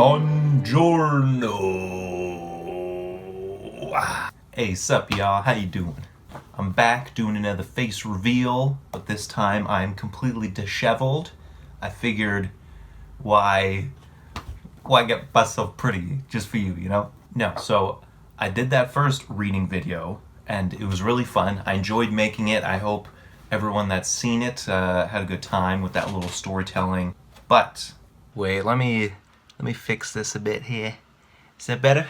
Buongiorno. Hey, sup y'all, how you doing? I'm back doing another face reveal, but this time I'm completely disheveled. I figured, why get myself pretty just for you, you know? No, so I did that first reading video, and it was really fun. I enjoyed making it. I hope everyone that's seen it had a good time with that little storytelling. But wait, let me fix this a bit here. Is that better?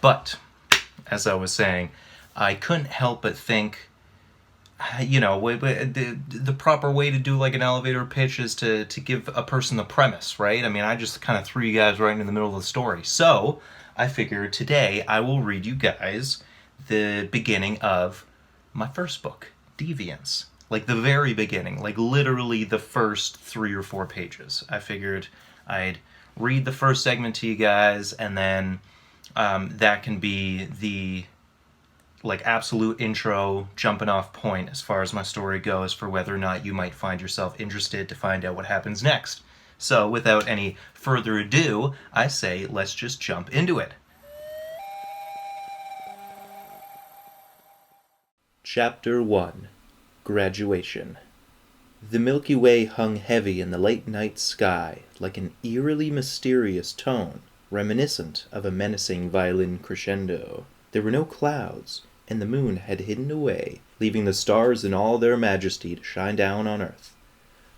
But as I was saying, I couldn't help but think, you know, the proper way to do like an elevator pitch is to give a person the premise, right? I mean, I just kind of threw you guys right in the middle of the story. So I figured today I will read you guys the beginning of my first book, Deviance. Like the very beginning, like literally the first 3 or 4 pages. I figured I'd read the first segment to you guys, and then that can be the like absolute intro jumping off point as far as my story goes for whether or not you might find yourself interested to find out what happens next. So without any further ado, I say let's just jump into it. Chapter 1. Graduation. The Milky Way hung heavy in the late night sky like an eerily mysterious tone, reminiscent of a menacing violin crescendo. There were no clouds, and the moon had hidden away, leaving the stars in all their majesty to shine down on Earth.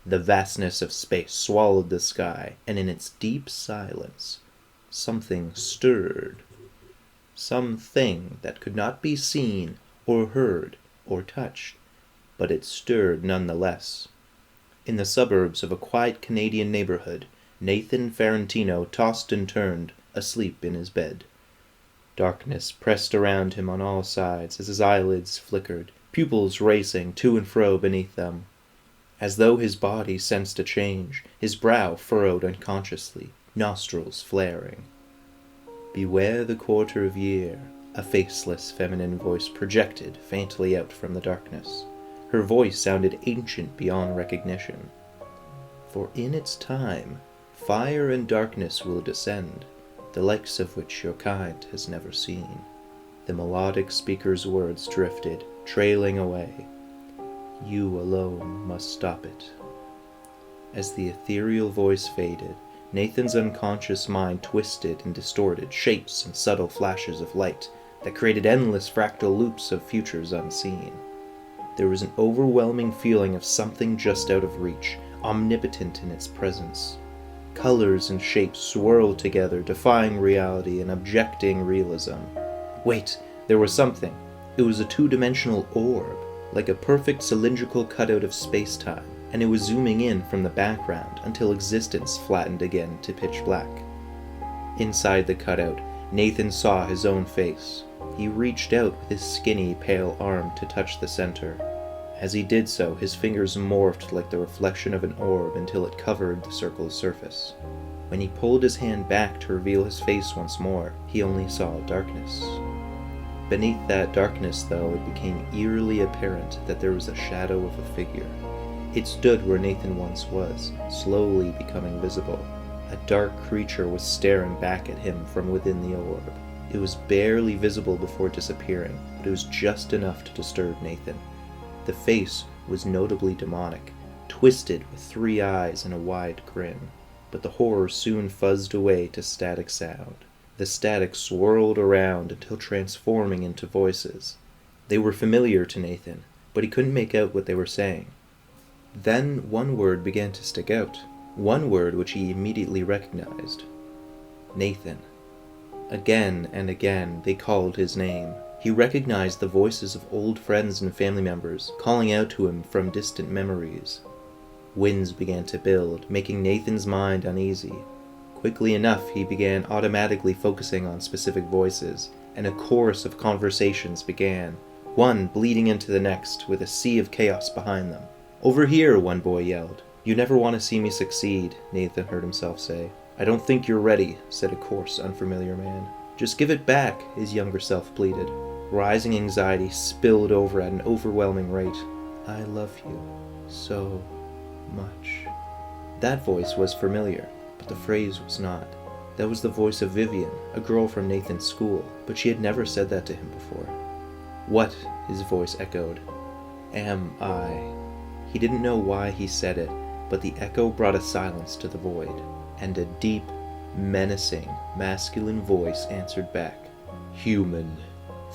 The vastness of space swallowed the sky, and in its deep silence, something stirred. Something that could not be seen or heard or touched, but it stirred nonetheless. In the suburbs of a quiet Canadian neighborhood, Nathan Ferrantino tossed and turned, asleep in his bed. Darkness pressed around him on all sides as his eyelids flickered, pupils racing to and fro beneath them. As though his body sensed a change, his brow furrowed unconsciously, nostrils flaring. "Beware the quarter of year," a faceless feminine voice projected faintly out from the darkness. Her voice sounded ancient beyond recognition. "For in its time, fire and darkness will descend, the likes of which your kind has never seen." The melodic speaker's words drifted, trailing away. "You alone must stop it." As the ethereal voice faded, Nathan's unconscious mind twisted and distorted shapes and subtle flashes of light that created endless fractal loops of futures unseen. There was an overwhelming feeling of something just out of reach, omnipotent in its presence. Colors and shapes swirled together, defying reality and objecting realism. Wait, there was something. It was a 2-dimensional orb, like a perfect cylindrical cutout of space-time, and it was zooming in from the background until existence flattened again to pitch black. Inside the cutout, Nathan saw his own face. He reached out with his skinny, pale arm to touch the center. As he did so, his fingers morphed like the reflection of an orb until it covered the circle's surface. When he pulled his hand back to reveal his face once more, he only saw darkness. Beneath that darkness, though, it became eerily apparent that there was a shadow of a figure. It stood where Nathan once was, slowly becoming visible. A dark creature was staring back at him from within the orb. It was barely visible before disappearing, but it was just enough to disturb Nathan. The face was notably demonic, twisted with 3 eyes and a wide grin. But the horror soon fuzzed away to static sound. The static swirled around until transforming into voices. They were familiar to Nathan, but he couldn't make out what they were saying. Then one word began to stick out, one word which he immediately recognized. Nathan. Again and again they called his name. He recognized the voices of old friends and family members, calling out to him from distant memories. Winds began to build, making Nathan's mind uneasy. Quickly enough, he began automatically focusing on specific voices, and a chorus of conversations began, one bleeding into the next, with a sea of chaos behind them. "Over here," one boy yelled. "You never want to see me succeed," Nathan heard himself say. "I don't think you're ready," said a coarse, unfamiliar man. "Just give it back," his younger self pleaded. Rising anxiety spilled over at an overwhelming rate. "I love you so much." That voice was familiar, but the phrase was not. That was the voice of Vivian, a girl from Nathan's school, but she had never said that to him before. What? His voice echoed. Am I? He didn't know why he said it, but the echo brought a silence to the void, and a deep, menacing, masculine voice answered back. Human.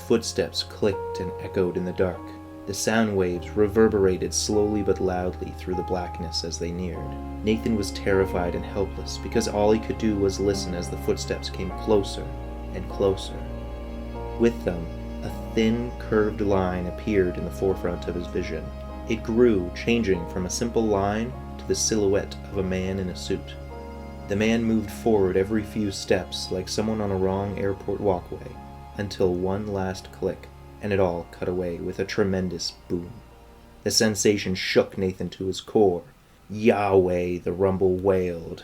Footsteps clicked and echoed in the dark. The sound waves reverberated slowly but loudly through the blackness as they neared. Nathan was terrified and helpless because all he could do was listen as the footsteps came closer and closer. With them, a thin, curved line appeared in the forefront of his vision. It grew, changing from a simple line to the silhouette of a man in a suit. The man moved forward every few steps like someone on a wrong airport walkway, until one last click, and it all cut away with a tremendous boom. The sensation shook Nathan to his core. Yahweh, the rumble wailed.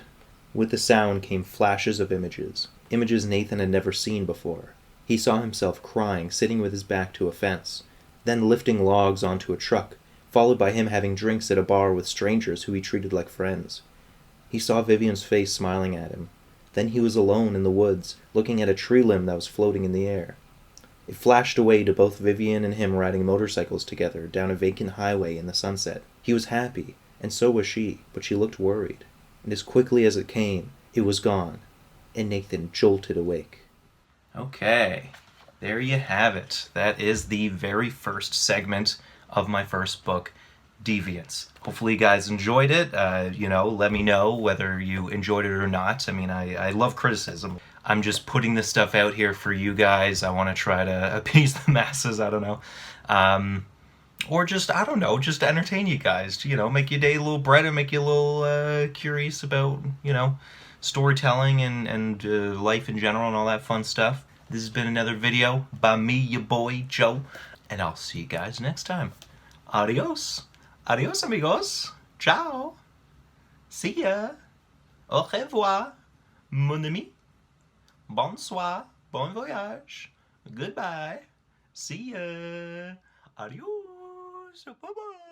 With the sound came flashes of images Nathan had never seen before. He saw himself crying, sitting with his back to a fence, then lifting logs onto a truck, followed by him having drinks at a bar with strangers who he treated like friends. He saw Vivian's face smiling at him. Then he was alone in the woods, looking at a tree limb that was floating in the air. It flashed away to both Vivian and him riding motorcycles together down a vacant highway in the sunset. He was happy, and so was she, but she looked worried. And as quickly as it came, it was gone, and Nathan jolted awake. Okay, there you have it. That is the very first segment of my first book, Deviance. Hopefully you guys enjoyed it. Let me know whether you enjoyed it or not. I mean, I love criticism. I'm just putting this stuff out here for you guys. I want to try to appease the masses, I don't know. Or just, I don't know, just entertain you guys. Make your day a little brighter, make you a little curious about, storytelling and life in general and all that fun stuff. This has been another video by me, your boy, Joe. And I'll see you guys next time. Adios. Adios, amigos. Ciao. See ya. Au revoir, mon ami. Bonsoir. Bon voyage. Goodbye. See ya. Adios. Bye-bye.